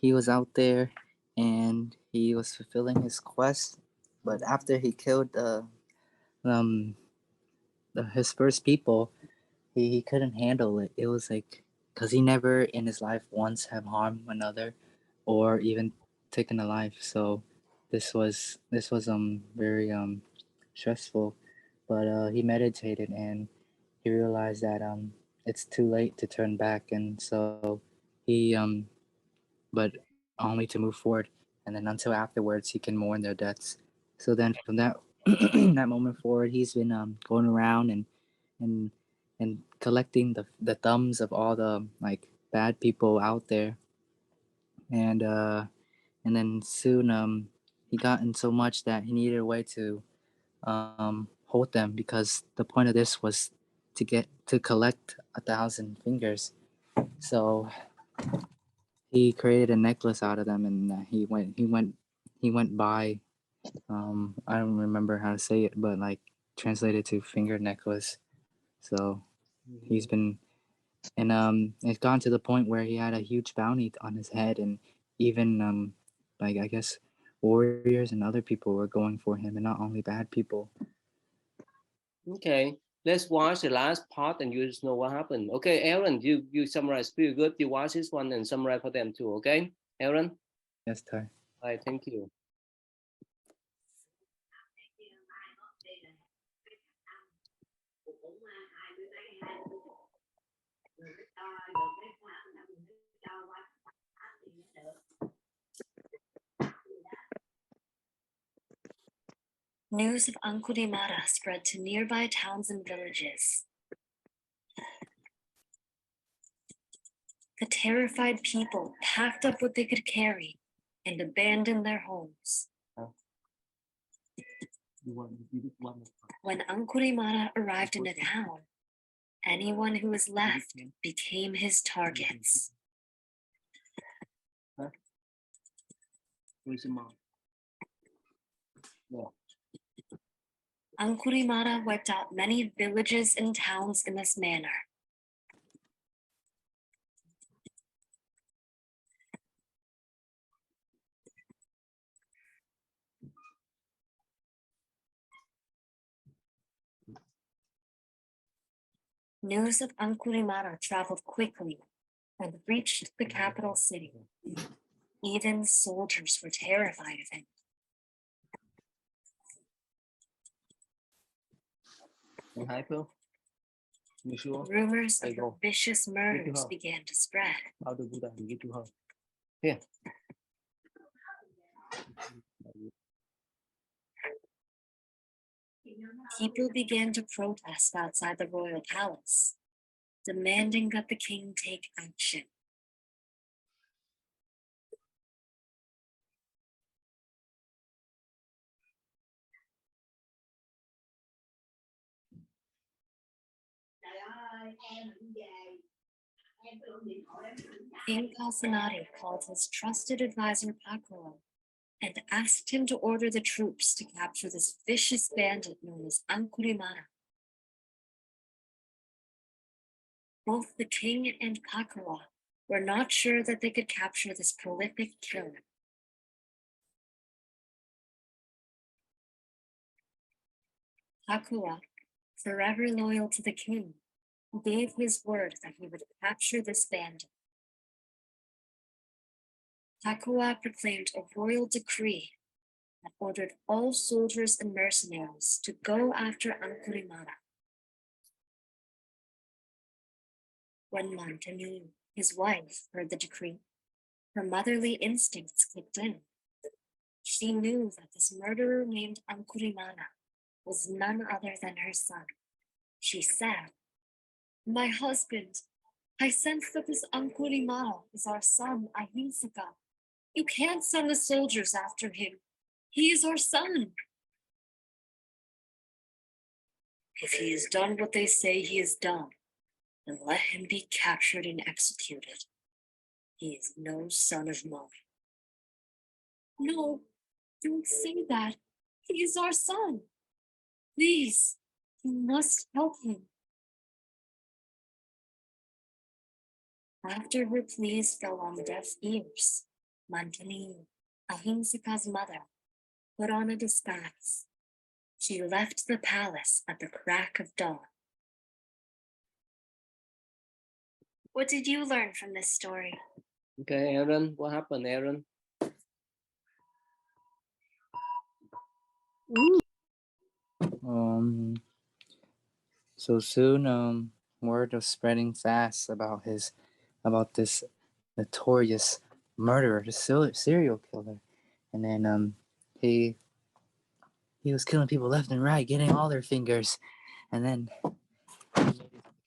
he was out there and he was fulfilling his quest, but after he killed his first people, he couldn't handle it. It was like, because he never in his life once have harmed another or even taken a life. So this was very stressful, but he meditated and he realized that it's too late to turn back, and so he but only to move forward, and then until afterwards he can mourn their deaths. So then from that that moment forward, he's been going around and and collecting the thumbs of all the like bad people out there, and then soon he got in so much that he needed a way to hold them, because the point of this was to collect 1,000 fingers. So he created a necklace out of them, and he went by I don't remember how to say it, but like translated to finger necklace. So he's been, and it's gone to the point where he had a huge bounty on his head, and even like I guess warriors and other people were going for him, and not only bad people. Okay, let's watch the last part and you just know what happened. Okay, Aaron, you summarize pretty good. You watch this one and summarize for them too. Okay, Aaron. Yes, Ty. All right, thank you. News of Ankurimara spread to nearby towns and villages. The terrified people packed up what they could carry and abandoned their homes. When Ankurimara arrived in a town, anyone who was left became his targets. Where's your mom? Yeah. Ankurimara wiped out many villages and towns in this manner. News of Ankurimara traveled quickly and reached the capital city. Even soldiers were terrified of him. Hi, Phil. You sure? Rumors of vicious murders began to spread. How to do that? Get to her. Here. People began to protest outside the royal palace, demanding that the king take action. King Kasanari called his trusted advisor Pakoro and asked him to order the troops to capture this vicious bandit known as Ankurimara. Both the king and Pakoro were not sure that they could capture this prolific killer. Pakoro, forever loyal to the king, gave his word that he would capture this bandit. Pakua proclaimed a royal decree that ordered all soldiers and mercenaries to go after Ankurimara. When Mantanu, his wife, heard the decree, her motherly instincts kicked in. She knew that this murderer named Ankurimara was none other than her son. She said, "My husband, I sense that this Ankurimara is our son, Ahinsaka. You can't send the soldiers after him. He is our son. If he has done what they say he has done, then let him be captured and executed. He is no son of mine." "No, don't say that. He is our son. Please, you must help him." After her pleas fell on deaf ears, Mantani, Ahinsaka's mother, put on a disguise. She left the palace at the crack of dawn. What did you learn from this story? Okay, Aaron, what happened, Aaron? So soon, word was spreading fast about this notorious murderer, the serial killer, and then he was killing people left and right, getting all their fingers, and then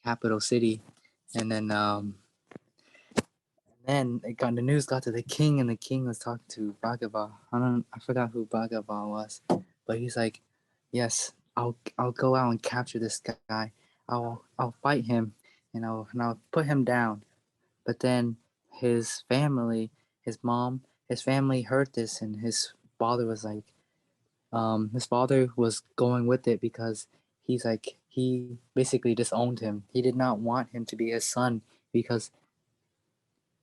capital city, and then the news got to the king, and the king was talking to Bhagava. I forgot who Bhagava was, but he's like, "Yes, I'll go out and capture this guy. I'll fight him, and I'll put him down." But then his family, his family heard this, and his father was like, his father was going with it because he basically disowned him. He did not want him to be his son because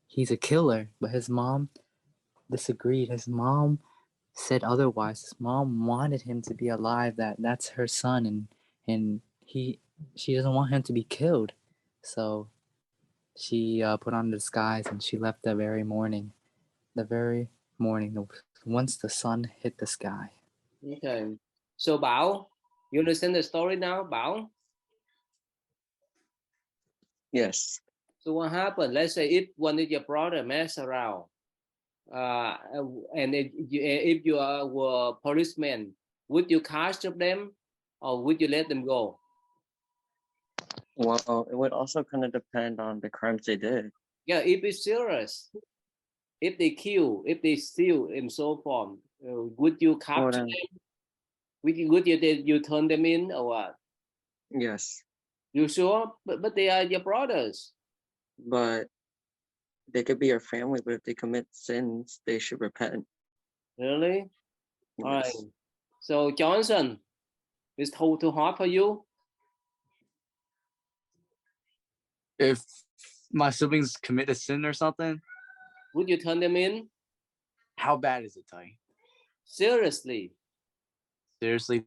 he's a killer. But his mom disagreed. His mom said otherwise. His mom wanted him to be alive. That's her son, and she doesn't want him to be killed. So she put on the disguise and she left the very morning. Once the sun hit the sky. Okay. So Bảo, you understand the story now, Bảo? Yes. So what happened? Let's say if one of your brother mess around, and if you were a policeman, would you catch them or would you let them go? Well, it would also kind of depend on the crimes they did. Yeah, if it's serious, if they kill, if they steal, and so forth, would you capture them? Would you turn them in or what? Yes. You sure? But they are your brothers. But they could be your family, but if they commit sins, they should repent. Really? Yes. All right. So Johnson, is too hard for you? If my siblings commit a sin or something, would you turn them in? How bad is it, Ty? Seriously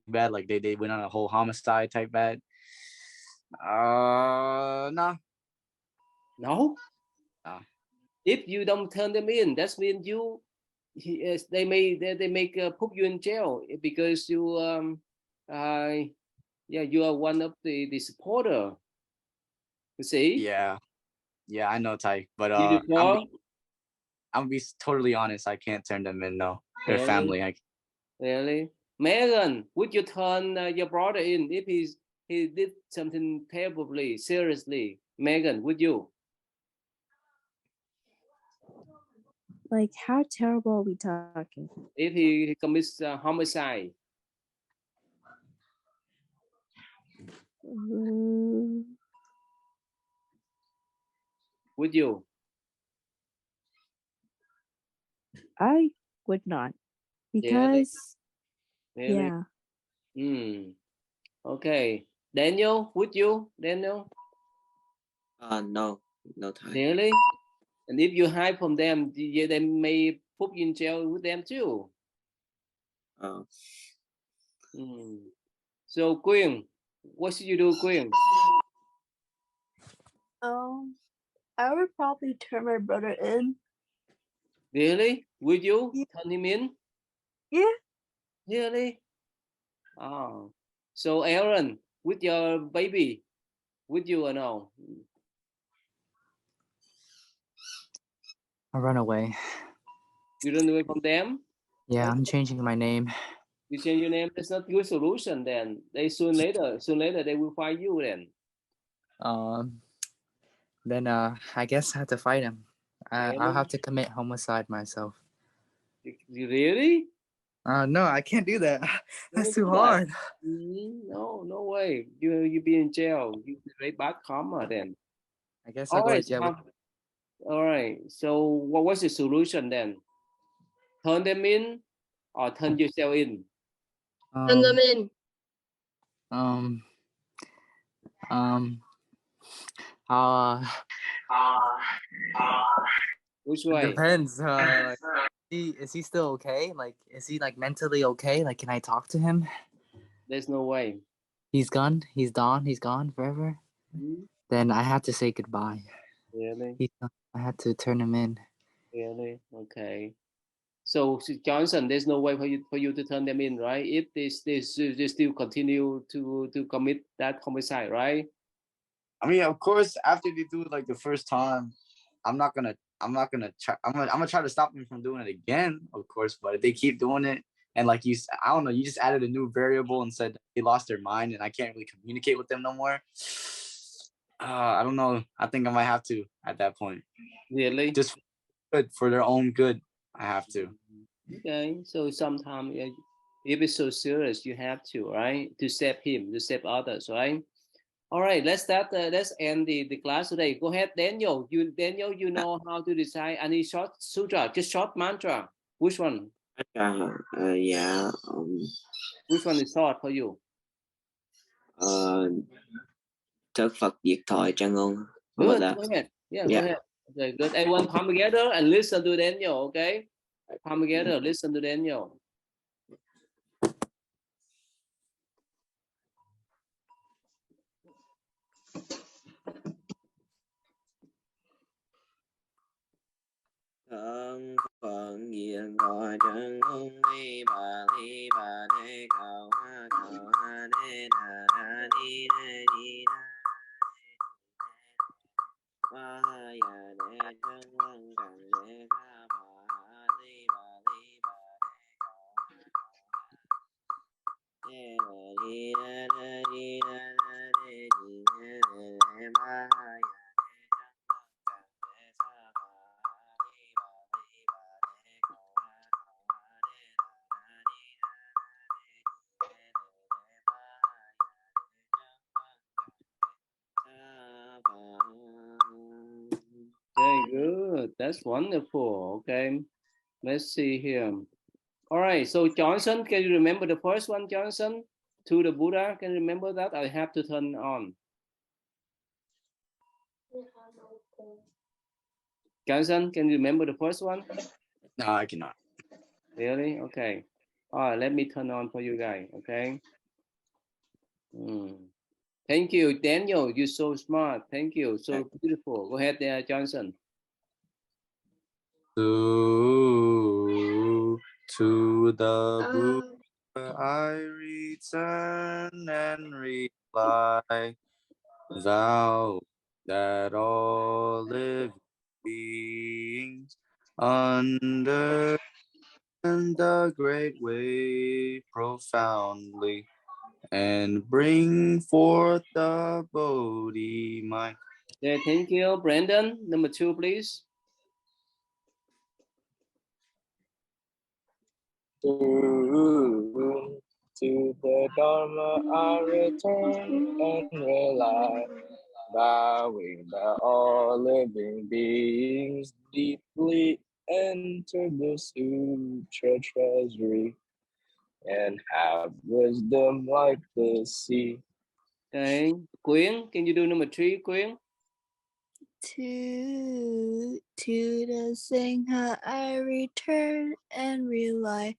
bad? Like they went on a whole homicide type bad? No. No? If you don't turn them in, that means they may put you in jail because you you are one of the supporter. You see? Yeah, I know, Ty. But I'm gonna be totally honest. I can't turn them in. No, they're really? family. Really? Megan, would you turn your brother in if he did something terribly, seriously? Megan, would you? Like, how terrible are we talking? If he commits homicide. Would you? I would not, because Really? yeah. Okay. Daniel, would you? Daniel? No time. Really? And if you hide from them, they may put you in jail with them too. So Quyên, what should you do, Quyên? I would probably turn my brother in. Really? Would you turn him in? Yeah. Really? Oh. So Aaron, with your baby, would you or no? I run away. You run away from them? Yeah, I'm changing my name. You change your name. That's not a good solution. Then they soon later they will find you. Then I guess I have to fight him. I'll have to commit homicide myself. Really? No, I can't do that. That's too hard. No way. You be in jail. You very bad karma then. I guess I'll go to jail. All right. So what was the solution then? Turn them in or turn yourself in? Turn them in. Which way? It depends. Like, is he still okay? Like, is he like mentally okay? Like, can I talk to him? There's no way. He's gone. He's gone. He's gone forever. Then I have to say goodbye. Really? I had to turn him in. Really? Okay. So Johnson, there's no way for you to turn them in, right? If they still continue to commit that homicide, right? I mean, of course, after they do it like the first time, I'm not gonna try. I'm gonna try to stop them from doing it again, of course. But if they keep doing it, and like I don't know, you just added a new variable and said they lost their mind, and I can't really communicate with them no more. I don't know. I think I might have to at that point. Really? Just good for their own good. I have to. Okay. So sometimes if it's so serious, you have to, right? To save him, to save others, right? All right, let's start. Let's end the class today. Go ahead, Daniel. You know how to decide any short sutra, just short mantra. Which one? Yeah. Which one is short for you? Thức Phật diệt thọ chân ngôn. Good. Go ahead. Yeah, go ahead. Okay, good. Everyone come together and listen to Daniel. Okay, come together, listen to Daniel. Very good. That's wonderful. Okay. Let's see here. All right. So Johnson, can you remember the first one, Johnson? To the Buddha. Can you remember that? I have to turn on. Johnson, can you remember the first one? No, I cannot. Really? Okay. All right. Let me turn on for you guys. Okay. Thank you, Daniel. You're so smart. Thank you. So beautiful. Go ahead there, Johnson. To the Buddha I return and reply, vow that all living beings under the great way profoundly and bring forth the Bodhi mind. Yeah, thank you. Brandon, number 2, please. To the Dharma I return and rely, vowing that all living beings deeply enter the sutra treasury and have wisdom like the sea. Okay. Quyên, can you do number 3, Quyên? To the Sangha I return and rely,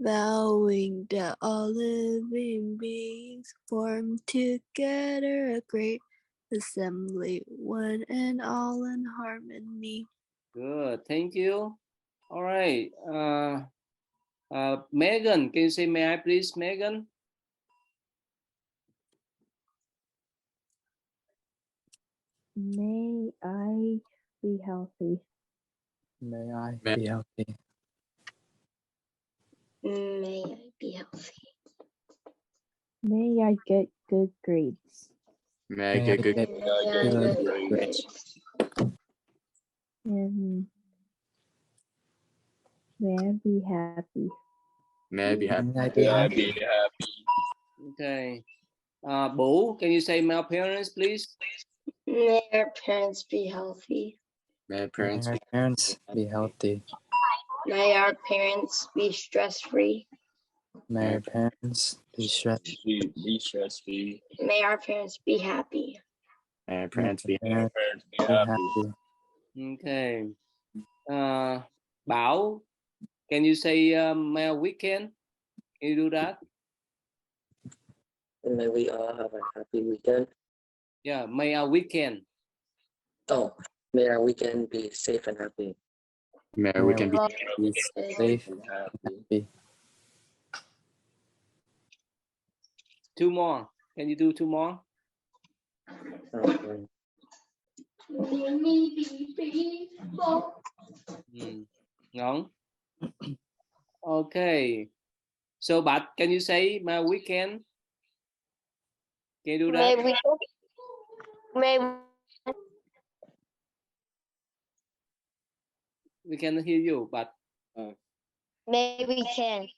vowing that all living beings form together a great assembly, one and all in harmony. Good. Thank you. All right. Megan, can you say may I please, Megan? May I be healthy. May I be healthy. May I be healthy. May I get good grades. May I get good grades. And may I be happy. May I be happy. May I be happy. Okay. Boo, can you say my parents, please? May our parents be healthy. May our parents be healthy. May our parents be stress-free. May our parents be stress-free. May our parents be happy. May our parents be happy. Okay. Bảo, can you say my weekend? Can you do that? May we all have a happy weekend. Yeah, may our weekend. Oh, may our weekend be safe and happy. May our weekend be safe and happy. 2 more. Can you do 2 more? No. Okay. So, but can you say my weekend? Can you do that? We can hear you, but Maybe we can.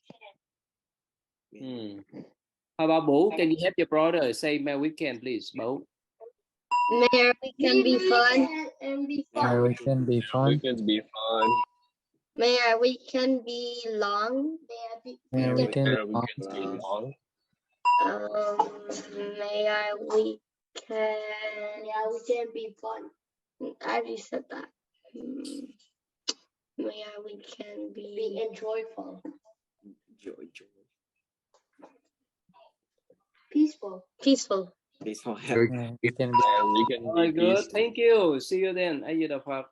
How about Bố? Can you help your brother say my weekend, please, Bố? May our weekend be fun. May our weekend be fun. Weekends be fun. May our weekend be long. May our weekend be long. May our weekend be fun. I already said that. May our weekend be enjoyable. Peaceful. Very good. Thank you. See you then.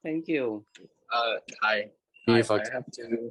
Thank you. Hi. I have to